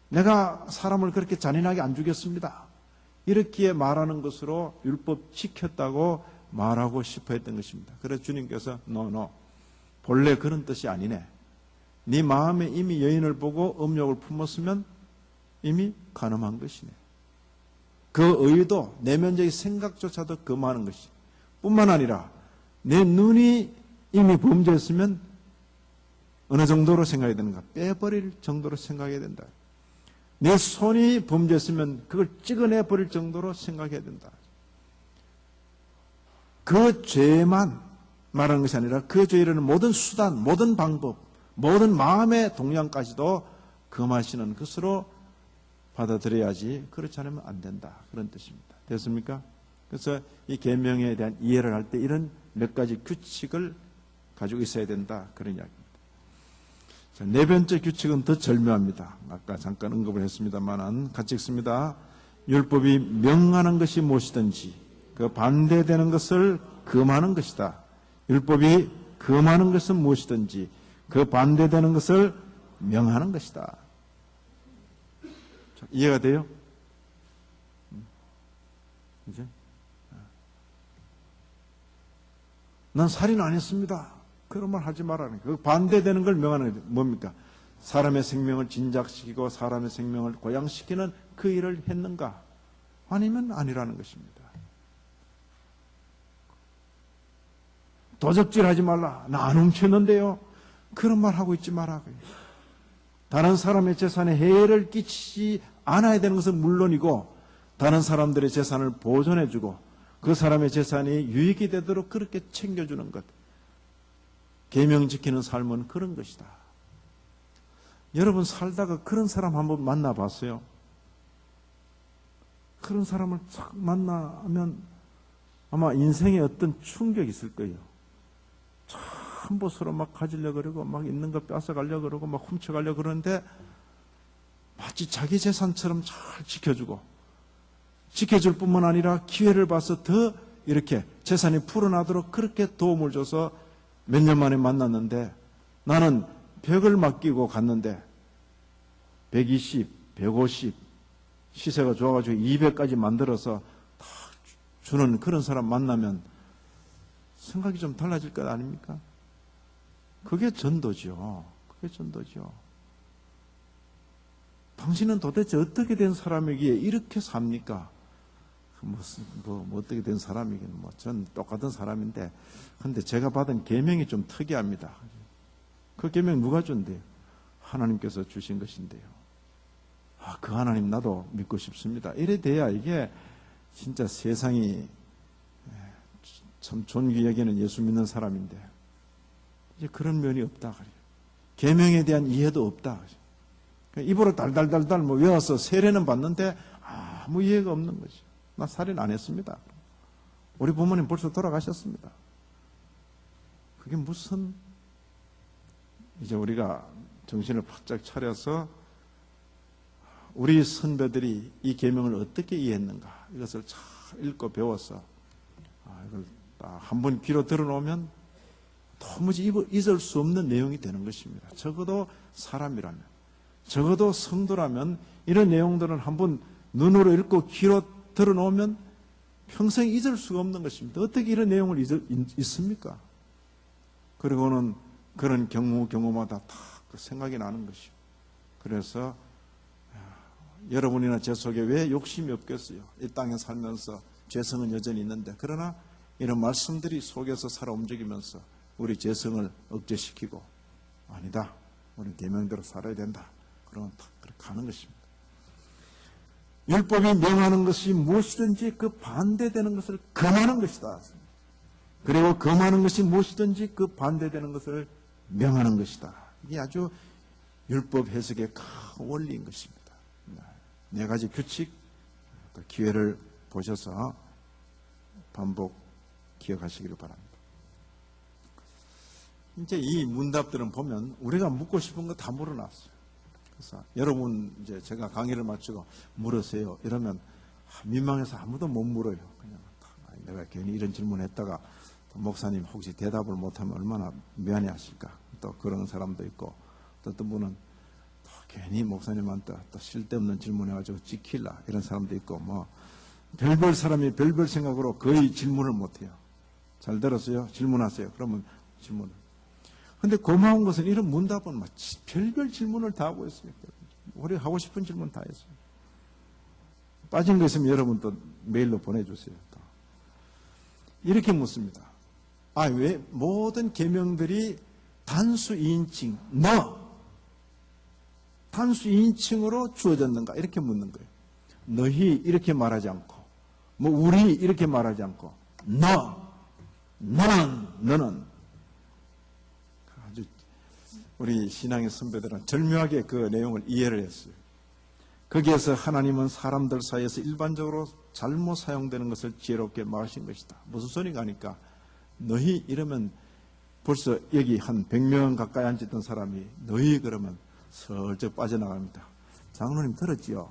내가 사람을 그렇게 잔인하게 안 죽였습니다. 이렇게 말하는 것으로 율법 지켰다고 말하고 싶어 했던 것입니다. 그래서 주님께서 no, 본래 그런 뜻이 아니네. 네 마음에 이미 여인을 보고 음욕을 품었으면 이미 간음한 것이네. 그 의도, 내면적인 생각조차도 금하는 것이 뿐만 아니라 내 눈이 이미 범죄했으면 어느 정도로 생각해야 되는가? 빼버릴 정도로 생각해야 된다. 내 손이 범죄했으면 그걸 찍어내 버릴 정도로 생각해야 된다. 그 죄만 말하는 것이 아니라 그 죄에 이르는 모든 수단, 모든 방법, 모든 마음의 동향까지도 금하시는 것으로 받아들여야지 그렇지 않으면 안 된다. 그런 뜻입니다. 됐습니까? 그래서 이 계명에 대한 이해를 할 때 이런 몇 가지 규칙을 가지고 있어야 된다. 그런 이야기입니다. 자, 네 번째 규칙은 더 절묘합니다. 아까 잠깐 언급을 했습니다만 같이 읽습니다. 율법이 명하는 것이 무엇이든지 그 반대되는 것을 금하는 것이다. 율법이 금하는 것은 무엇이든지 그 반대되는 것을 명하는 것이다. 자, 이해가 돼요? 이제? 난 살인 안 했습니다. 그런 말 하지 말라는 거예요. 그 반대되는 걸 명하는 게 뭡니까? 사람의 생명을 진작시키고 사람의 생명을 고양시키는 그 일을 했는가? 아니면 아니라는 것입니다. 도적질하지 말라. 나 안 훔쳤는데요. 그런 말 하고 있지 말라고요. 다른 사람의 재산에 해를 끼치지 않아야 되는 것은 물론이고 다른 사람들의 재산을 보존해주고 그 사람의 재산이 유익이 되도록 그렇게 챙겨주는 것. 계명 지키는 삶은 그런 것이다. 여러분 살다가 그런 사람 한번 만나봤어요? 그런 사람을 딱 만나면 아마 인생에 어떤 충격이 있을 거예요. 전부 서로 막 가지려고 그러고 막 있는 거 뺏어가려고 그러고 막 훔쳐가려고 그러는데 마치 자기 재산처럼 잘 지켜줄 뿐만 아니라 기회를 봐서 더 이렇게 재산이 풀어나도록 그렇게 도움을 줘서 몇 년 만에 만났는데 나는 100을 맡기고 갔는데 120, 150 시세가 좋아가지고 200까지 만들어서 다 주는 그런 사람 만나면 생각이 좀 달라질 것 아닙니까? 그게 전도죠. 그게 전도죠. 당신은 도대체 어떻게 된 사람이기에 이렇게 삽니까? 어떻게 된 사람이긴 전 똑같은 사람인데 근데 제가 받은 계명이 좀 특이합니다. 그 계명 누가 준대요? 하나님께서 주신 것인데요. 그 하나님 나도 믿고 싶습니다. 이래 돼야 이게 진짜 세상이 참 존귀 여기는 예수 믿는 사람인데 이제 그런 면이 없다 그래요. 계명에 대한 이해도 없다. 입으로 달달달달 외워서 세례는 받는데 아무 이해가 없는 거죠. 나 살인 안 했습니다. 우리 부모님 벌써 돌아가셨습니다. 그게 무슨 이제 우리가 정신을 바짝 차려서 우리 선배들이 이 계명을 어떻게 이해했는가 이것을 잘 읽고 배워서 이걸 한 번 귀로 들어놓으면 도무지 잊을 수 없는 내용이 되는 것입니다. 적어도 사람이라면 적어도 성도라면 이런 내용들은 한번 눈으로 읽고 귀로 들어놓으면 평생 잊을 수가 없는 것입니다. 어떻게 이런 내용을 잊습니까? 그리고는 그런 경우마다 다 생각이 나는 것이요. 그래서 여러분이나 제 속에 왜 욕심이 없겠어요? 이 땅에 살면서 죄성은 여전히 있는데 그러나 이런 말씀들이 속에서 살아 움직이면서 우리 죄성을 억제시키고 아니다. 우리 계명대로 살아야 된다. 그러면 다 그렇게 가는 것입니다. 율법이 명하는 것이 무엇이든지 그 반대되는 것을 금하는 것이다. 그리고 금하는 것이 무엇이든지 그 반대되는 것을 명하는 것이다. 이게 아주 율법 해석의 큰 원리인 것입니다. 네 가지 규칙, 기회를 보셔서 반복 기억하시기를 바랍니다. 이제 이 문답들은 보면 우리가 묻고 싶은 거 다 물어놨어요. 그래서 여러분 이제 제가 강의를 마치고 물으세요. 이러면 민망해서 아무도 못 물어요. 그냥 내가 괜히 이런 질문했다가 목사님 혹시 대답을 못하면 얼마나 미안해하실까. 또 그런 사람도 있고 또 어떤 분은 괜히 목사님한테 또 쓸데없는 질문해가지고 지킬라 이런 사람도 있고 뭐 별별 사람이 별별 생각으로 거의 질문을 못해요. 잘 들었어요? 질문하세요. 그러면 질문을. 근데 고마운 것은 이런 문답은 막 별별 질문을 다 하고 있어요. 우리 하고 싶은 질문 다 했어요. 빠진 거 있으면 여러분 또 메일로 보내주세요. 또. 이렇게 묻습니다. 왜 모든 계명들이 단수 2인칭 단수 2인칭으로 주어졌는가 이렇게 묻는 거예요. 너희 이렇게 말하지 않고 뭐 우리 이렇게 말하지 않고 너는 아주 우리 신앙의 선배들은 절묘하게 그 내용을 이해를 했어요. 거기에서 하나님은 사람들 사이에서 일반적으로 잘못 사용되는 것을 지혜롭게 막으신 것이다. 무슨 소리가 하니까 너희 이러면 벌써 여기 한 100명 가까이 앉았던 사람이 너희 그러면 슬쩍 빠져나갑니다. 장로님 들었지요?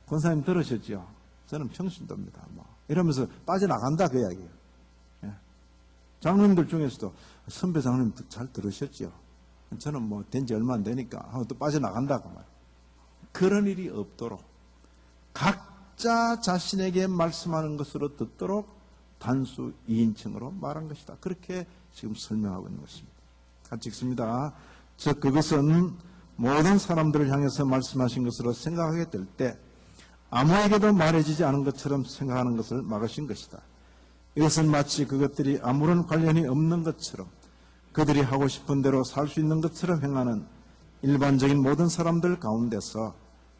권사님 들으셨지요? 저는 평신도입니다. 이러면서 빠져나간다 그 이야기예요. 예. 장로님들 중에서도 선배 장로님 잘 들으셨지요? 저는 된 지 얼마 안 되니까 하고 또 빠져나간다 그 말. 그런 일이 없도록 각자 자신에게 말씀하는 것으로 듣도록 단수 2인칭으로 말한 것이다. 그렇게 지금 설명하고 있는 것입니다. 같이 읽습니다. 즉 그것은 모든 사람들을 향해서 말씀하신 것으로 생각하게 될 때 아무에게도 말해지지 않은 것처럼 생각하는 것을 막으신 것이다. 이것은 마치 그것들이 아무런 관련이 없는 것처럼 그들이 하고 싶은 대로 살 수 있는 것처럼 행하는 일반적인 모든 사람들 가운데서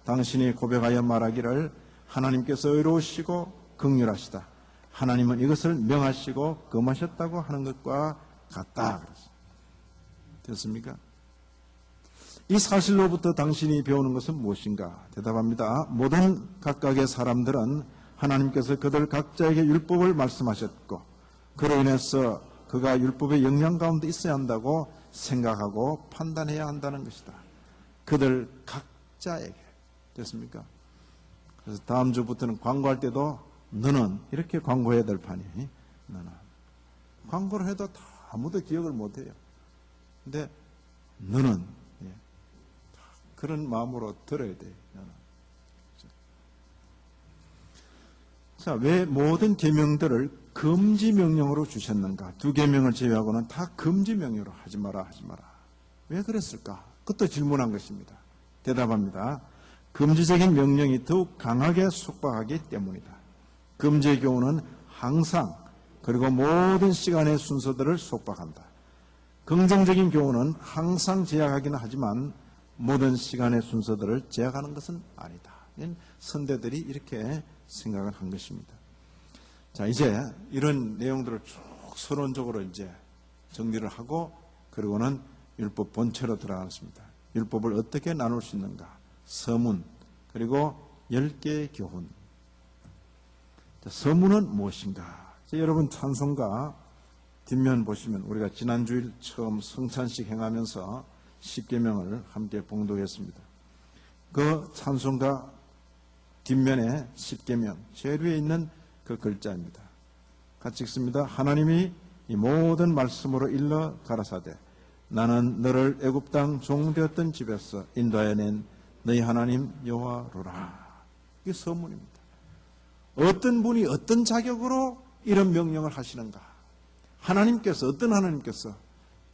당신이 고백하여 말하기를 하나님께서 의로우시고 긍휼하시다. 하나님은 이것을 명하시고 금하셨다고 하는 것과 같다. 됐습니까? 이 사실로부터 당신이 배우는 것은 무엇인가? 대답합니다. 모든 각각의 사람들은 하나님께서 그들 각자에게 율법을 말씀하셨고 그로 인해서 그가 율법의 영향 가운데 있어야 한다고 생각하고 판단해야 한다는 것이다. 그들 각자에게. 됐습니까? 그래서 다음 주부터는 광고할 때도 너는 이렇게 광고해야 될 판이니 너는. 광고를 해도 다 아무도 기억을 못해요. 근데 너는 그런 마음으로 들어야 돼요. 자, 왜 모든 계명들을 금지 명령으로 주셨는가? 2계명을 제외하고는 다 금지 명령으로 하지 마라. 왜 그랬을까? 그것도 질문한 것입니다. 대답합니다. 금지적인 명령이 더욱 강하게 속박하기 때문이다. 금지의 교훈은 항상 그리고 모든 시간의 순서들을 속박한다. 긍정적인 교훈은 항상 제약하기는 하지만 모든 시간의 순서들을 제약하는 것은 아니다. 선대들이 이렇게 생각을 한 것입니다. 자, 이제 이런 내용들을 쭉 서론적으로 이제 정리를 하고 그리고는 율법 본체로 들어가겠습니다. 율법을 어떻게 나눌 수 있는가? 서문 그리고 10개의 교훈. 자, 서문은 무엇인가? 자, 여러분 찬송가 뒷면 보시면 우리가 지난주일 처음 성찬식 행하면서 10계명을 함께 봉독했습니다. 그 찬송가 뒷면에 10계명 제일 위에 있는 그 글자입니다. 같이 읽습니다. 하나님이 이 모든 말씀으로 일러 가라사대 나는 너를 애굽 땅 종되었던 집에서 인도하여 낸 너희 하나님 여호와로라. 이게 서문입니다. 어떤 분이 어떤 자격으로 이런 명령을 하시는가? 하나님께서 어떤 하나님께서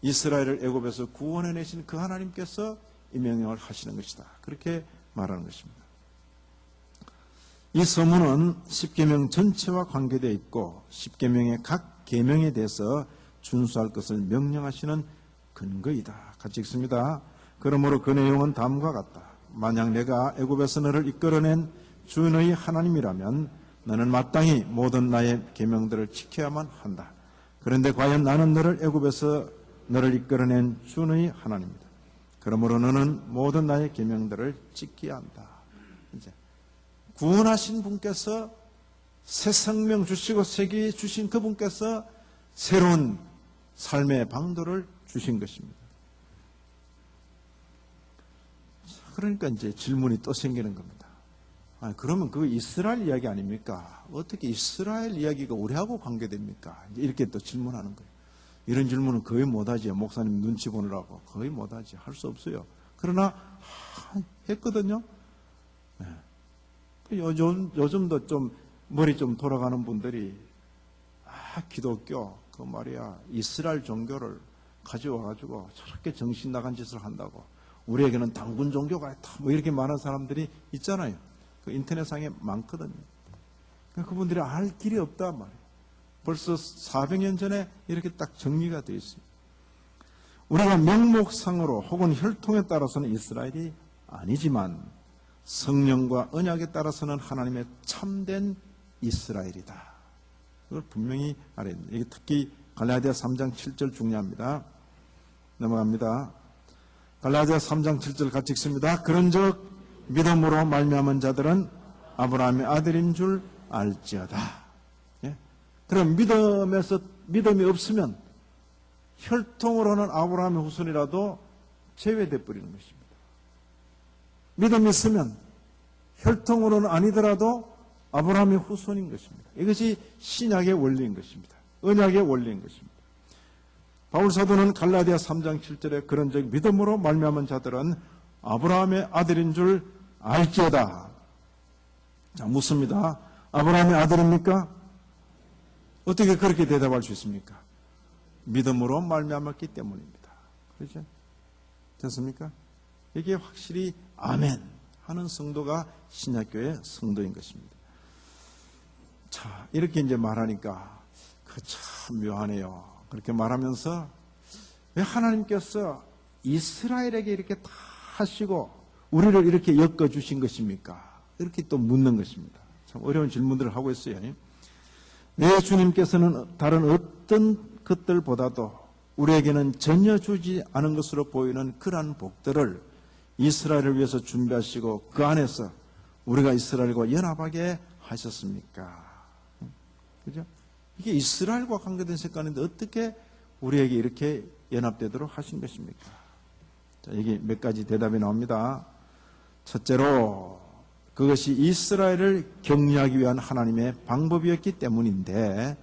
이스라엘을 애굽에서 구원해내신 그 하나님께서 이 명령을 하시는 것이다. 그렇게 말하는 것입니다. 이 서문은 10계명 전체와 관계되어 있고 10계명의 각 계명에 대해서 준수할 것을 명령하시는 근거이다. 같이 읽습니다. 그러므로 그 내용은 다음과 같다. 만약 내가 애굽에서 너를 이끌어낸 주 너희 하나님이라면 너는 마땅히 모든 나의 계명들을 지켜야만 한다. 그런데 과연 나는 너를 애굽에서 너를 이끌어낸 주 너희 하나님이다. 그러므로 너는 모든 나의 계명들을 지켜야 한다. 이제 구원하신 분께서 새 생명 주시고 세계 주신 그분께서 새로운 삶의 방도를 주신 것입니다. 그러니까 이제 질문이 또 생기는 겁니다. 그러면 그거 이스라엘 이야기 아닙니까? 어떻게 이스라엘 이야기가 우리하고 관계됩니까? 이렇게 또 질문하는 거예요. 이런 질문은 거의 못하지요. 목사님 눈치 보느라고 거의 못하지. 할 수 없어요. 그러나 했거든요. 네. 요즘도 좀 머리 좀 돌아가는 분들이 기독교 그 말이야 이스라엘 종교를 가져와가지고 저렇게 정신 나간 짓을 한다고 우리에게는 단군 종교가 있다 뭐 이렇게 말하는 사람들이 있잖아요. 그 인터넷상에 많거든요. 그분들이 알 길이 없단 말이에요. 벌써 400년 전에 이렇게 딱 정리가 되어 있어요. 우리가 명목상으로 혹은 혈통에 따라서는 이스라엘이 아니지만 성령과 언약에 따라서는 하나님의 참된 이스라엘이다. 그걸 분명히 알아야 됩니다. 이게 특히 갈라디아 3장 7절 중요합니다. 넘어갑니다. 갈라디아 3장 7절 같이 읽습니다. 그런즉 믿음으로 말미암은 자들은 아브라함의 아들인 줄 알지어다. 예? 그럼 믿음이 없으면 혈통으로는 아브라함의 후손이라도 제외돼 버리는 것입니다. 믿음이 있으면 혈통으로는 아니더라도 아브라함의 후손인 것입니다. 이것이 신약의 원리인 것입니다. 언약의 원리인 것입니다. 바울 사도는 갈라디아 3장 7절에 그런즉 믿음으로 말미암은 자들은 아브라함의 아들인 줄 알지어다. 자, 묻습니다. 아브라함의 아들입니까? 어떻게 그렇게 대답할 수 있습니까? 믿음으로 말미암았기 때문입니다. 그렇죠? 됐습니까? 이게 확실히 아멘 하는 성도가 신약교의 성도인 것입니다. 자, 이렇게 이제 말하니까 그 참 묘하네요. 그렇게 말하면서 왜 하나님께서 이스라엘에게 이렇게 다 하시고 우리를 이렇게 엮어주신 것입니까? 이렇게 또 묻는 것입니다. 참 어려운 질문들을 하고 있어요. 왜 주님께서는 다른 어떤 것들보다도 우리에게는 전혀 주지 않은 것으로 보이는 그러한 복들을 이스라엘을 위해서 준비하시고 그 안에서 우리가 이스라엘과 연합하게 하셨습니까? 그죠? 이게 이스라엘과 관계된 사건인데 어떻게 우리에게 이렇게 연합되도록 하신 것입니까? 자, 여기 몇 가지 대답이 나옵니다. 첫째로 그것이 이스라엘을 격려하기 위한 하나님의 방법이었기 때문인데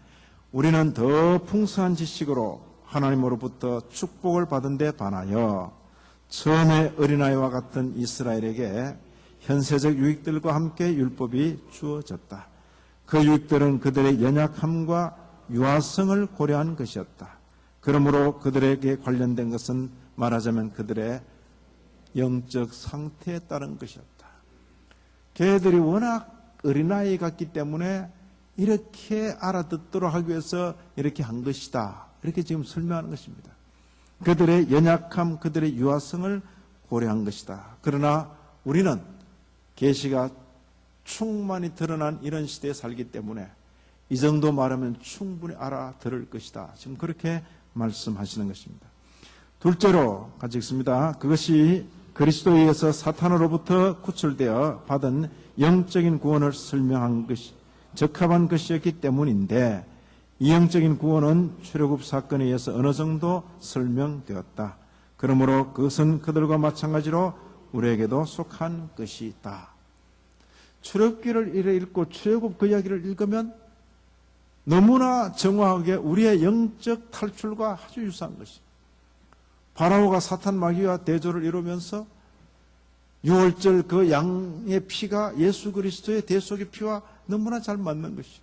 우리는 더 풍성한 지식으로 하나님으로부터 축복을 받은 데 반하여 처음에 어린아이와 같은 이스라엘에게 현세적 유익들과 함께 율법이 주어졌다. 그 유익들은 그들의 연약함과 유아성을 고려한 것이었다. 그러므로 그들에게 관련된 것은 말하자면 그들의 영적 상태에 따른 것이었다. 걔들이 워낙 어린아이 같기 때문에 이렇게 알아듣도록 하기 위해서 이렇게 한 것이다. 이렇게 지금 설명하는 것입니다. 그들의 연약함, 그들의 유아성을 고려한 것이다. 그러나 우리는 계시가 충만히 드러난 이런 시대에 살기 때문에 이 정도 말하면 충분히 알아들을 것이다. 지금 그렇게 말씀하시는 것입니다. 둘째로 같이 읽습니다. 그것이 그리스도에 의해서 사탄으로부터 구출되어 받은 영적인 구원을 설명한 것이 적합한 것이었기 때문인데 이 영적인 구원은 출애굽 사건에 의해서 어느 정도 설명되었다. 그러므로 그것은 그들과 마찬가지로 우리에게도 속한 것이다. 출애굽기를 읽고 출애굽 그 이야기를 읽으면 너무나 정확하게 우리의 영적 탈출과 아주 유사한 것입니다. 바라오가 사탄 마귀와 대조를 이루면서 6월절 그 양의 피가 예수 그리스도의 대속의 피와 너무나 잘 맞는 것이죠.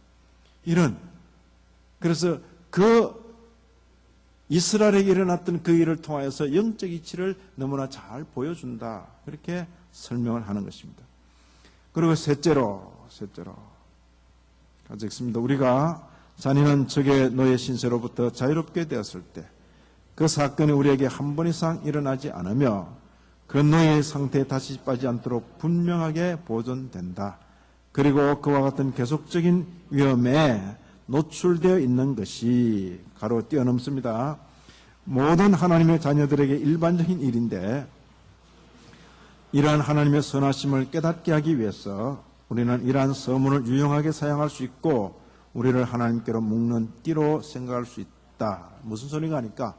그래서 그 이스라엘에게 일어났던 그 일을 통하여서 영적 이치를 너무나 잘 보여준다. 그렇게 설명을 하는 것입니다. 그리고 셋째로 같이 읽습니다. 우리가 잔인한 적의 노예 신세로부터 자유롭게 되었을 때 그 사건이 우리에게 한 번 이상 일어나지 않으며 그 노예의 상태에 다시 빠지지 않도록 분명하게 보존된다. 그리고 그와 같은 계속적인 위험에 노출되어 있는 것이 가로 뛰어넘습니다. 모든 하나님의 자녀들에게 일반적인 일인데 이러한 하나님의 선하심을 깨닫게 하기 위해서 우리는 이러한 서문을 유용하게 사용할 수 있고 우리를 하나님께로 묶는 띠로 생각할 수 있다. 무슨 소리가 하니까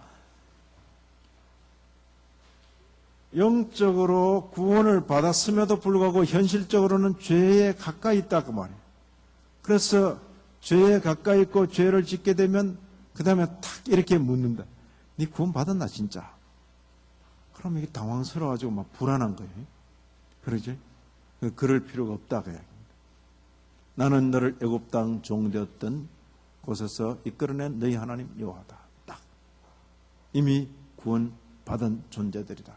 영적으로 구원을 받았음에도 불구하고 현실적으로는 죄에 가까이 있다 그 말이에요. 그래서 죄에 가까이 있고 죄를 짓게 되면 그 다음에 탁 이렇게 묻는다. 네 구원 받았나 진짜? 그럼 이게 당황스러워가지고 막 불안한 거예요. 그러지? 그럴 필요가 없다 그 이야기입니다. 나는 너를 애굽 땅 종되었던 곳에서 이끌어낸 너희 하나님 여호와다. 딱 이미 구원받은 존재들이다.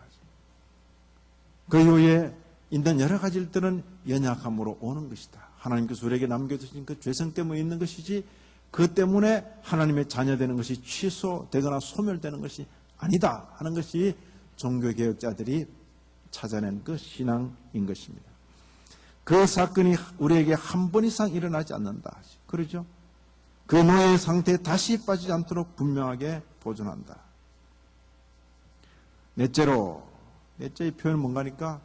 그 이후에 있는 여러 가지 일들은 연약함으로 오는 것이다. 하나님께서 우리에게 남겨두신 그 죄성 때문에 있는 것이지 그 때문에 하나님의 자녀되는 것이 취소되거나 소멸되는 것이 아니다 하는 것이 종교개혁자들이 찾아낸 그 신앙인 것입니다. 그 사건이 우리에게 한 번 이상 일어나지 않는다. 그러죠? 그 노예의 상태에 다시 빠지지 않도록 분명하게 보존한다. 넷째의 표현은 뭔가니까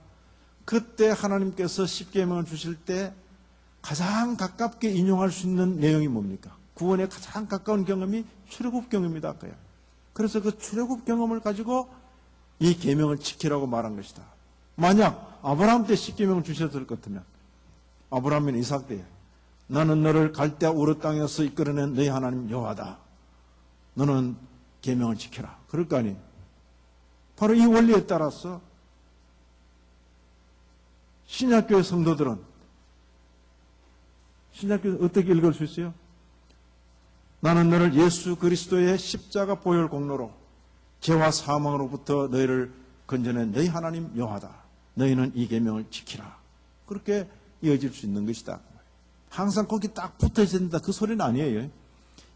그때 하나님께서 십계명을 주실 때 가장 가깝게 인용할 수 있는 내용이 뭡니까? 구원에 가장 가까운 경험이 출애굽 경험이다. 그래서 그 출애굽 경험을 가지고 이 계명을 지키라고 말한 것이다. 만약 아브라함 때 십계명을 주셨을 것 같으면 아브라함이나 이삭 때에 나는 너를 갈대아 우르 땅에서 이끌어낸 너희 하나님 여호와다. 너는 계명을 지켜라. 그럴 거 아니에요. 바로 이 원리에 따라서 신약교회 성도들은 신약교회 어떻게 읽을 수 있어요? 나는 너를 예수 그리스도의 십자가 보혈 공로로 죄와 사망으로부터 너희를 건져낸 너희 하나님 여호와다. 너희는 이 계명을 지키라. 그렇게 이어질 수 있는 것이다. 항상 거기 딱 붙어 있어야 된다. 그 소리는 아니에요.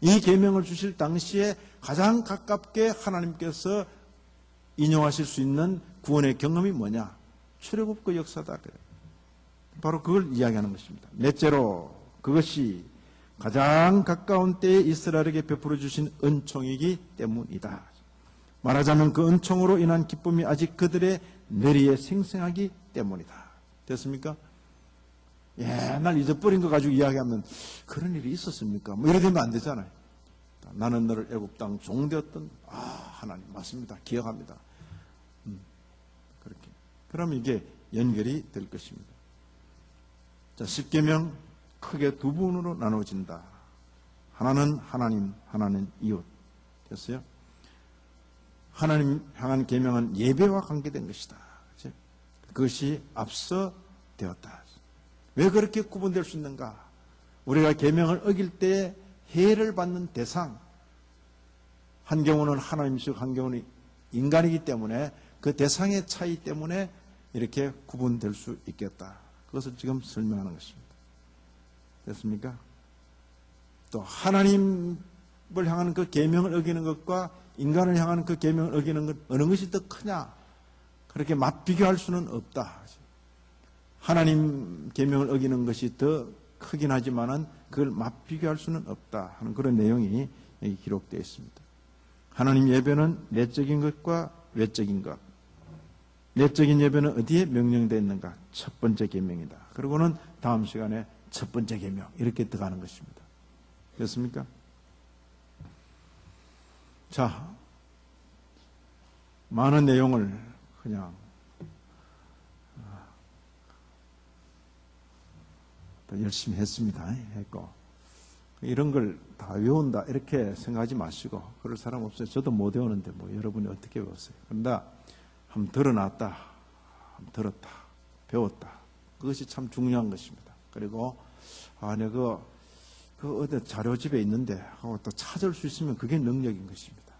이 계명을 주실 당시에 가장 가깝게 하나님께서 인용하실 수 있는 구원의 경험이 뭐냐? 출애굽 그 역사다. 바로 그걸 이야기하는 것입니다. 넷째로 그것이 가장 가까운 때에 이스라엘에게 베풀어 주신 은총이기 때문이다. 말하자면 그 은총으로 인한 기쁨이 아직 그들의 뇌리에 생생하기 때문이다. 됐습니까? 옛날 잊어버린 거 가지고 이야기하면 그런 일이 있었습니까? 뭐 이래 되면 안 되잖아요. 나는 너를 애굽 땅 종되었던 하나님 맞습니다. 기억합니다. 그렇게 그럼 이게 연결이 될 것입니다. 자, 십계명 크게 두 부분으로 나눠진다. 하나는 하나님, 하나는 이웃. 됐어요? 하나님 향한 계명은 예배와 관계된 것이다. 그것이 앞서 되었다. 왜 그렇게 구분될 수 있는가? 우리가 계명을 어길 때 해를 받는 대상, 한 경우는 하나님이시고 한 경우는 인간이기 때문에 그 대상의 차이 때문에 이렇게 구분될 수 있겠다. 그것을 지금 설명하는 것입니다. 됐습니까? 또 하나님을 향하는 그 계명을 어기는 것과 인간을 향하는 그 계명을 어기는 것 어느 것이 더 크냐? 그렇게 맞비교할 수는 없다. 하나님 계명을 어기는 것이 더 크긴 하지만은 그걸 맞비교할 수는 없다 하는 그런 내용이 여기 기록되어 있습니다. 하나님 예배는 내적인 것과 외적인 것. 내적인 예배는 어디에 명령되어 있는가? 첫 번째 계명이다. 그리고는 다음 시간에 첫 번째 계명 이렇게 들어가는 것입니다. 됐습니까? 자, 많은 내용을 그냥 열심히 했습니다. 했고 이런 걸 다 외운다 이렇게 생각하지 마시고 그럴 사람 없어요. 저도 못 외우는데 뭐 여러분이 어떻게 외웠어요? 그런데 한번 들어놨다, 한번 들었다, 배웠다. 그것이 참 중요한 것입니다. 그리고 내가 그 어디 자료집에 있는데 하고 또 찾을 수 있으면 그게 능력인 것입니다.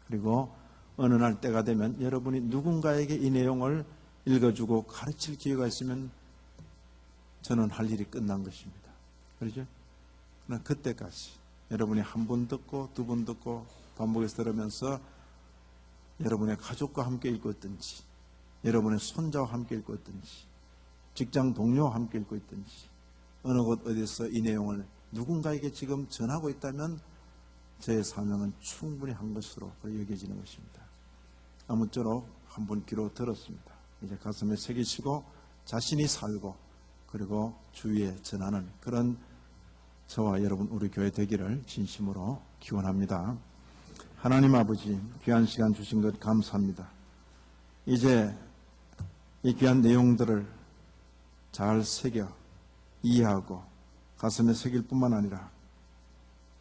그리고 어느 날 때가 되면 여러분이 누군가에게 이 내용을 읽어주고 가르칠 기회가 있으면 저는 할 일이 끝난 것입니다. 그렇죠? 그러나 그때까지 여러분이 한 번 듣고 두 번 듣고 반복해서 들으면서 여러분의 가족과 함께 읽고 있든지 여러분의 손자와 함께 읽고 있든지 직장 동료와 함께 읽고 있든지 어느 곳 어디서 이 내용을 누군가에게 지금 전하고 있다면 저의 사명은 충분히 한 것으로 여겨지는 것입니다. 아무쪼록 한 번 귀로 들었습니다. 이제 가슴에 새기시고 자신이 살고 그리고 주위에 전하는 그런 저와 여러분 우리 교회 되기를 진심으로 기원합니다. 하나님 아버지 귀한 시간 주신 것 감사합니다. 이제 이 귀한 내용들을 잘 새겨 이해하고 가슴에 새길 뿐만 아니라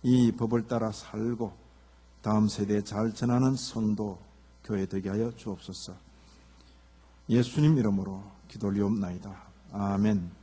이 법을 따라 살고 다음 세대에 잘 전하는 성도 교회 되게 하여 주옵소서. 예수님 이름으로 기도 올리옵나이다. 아멘.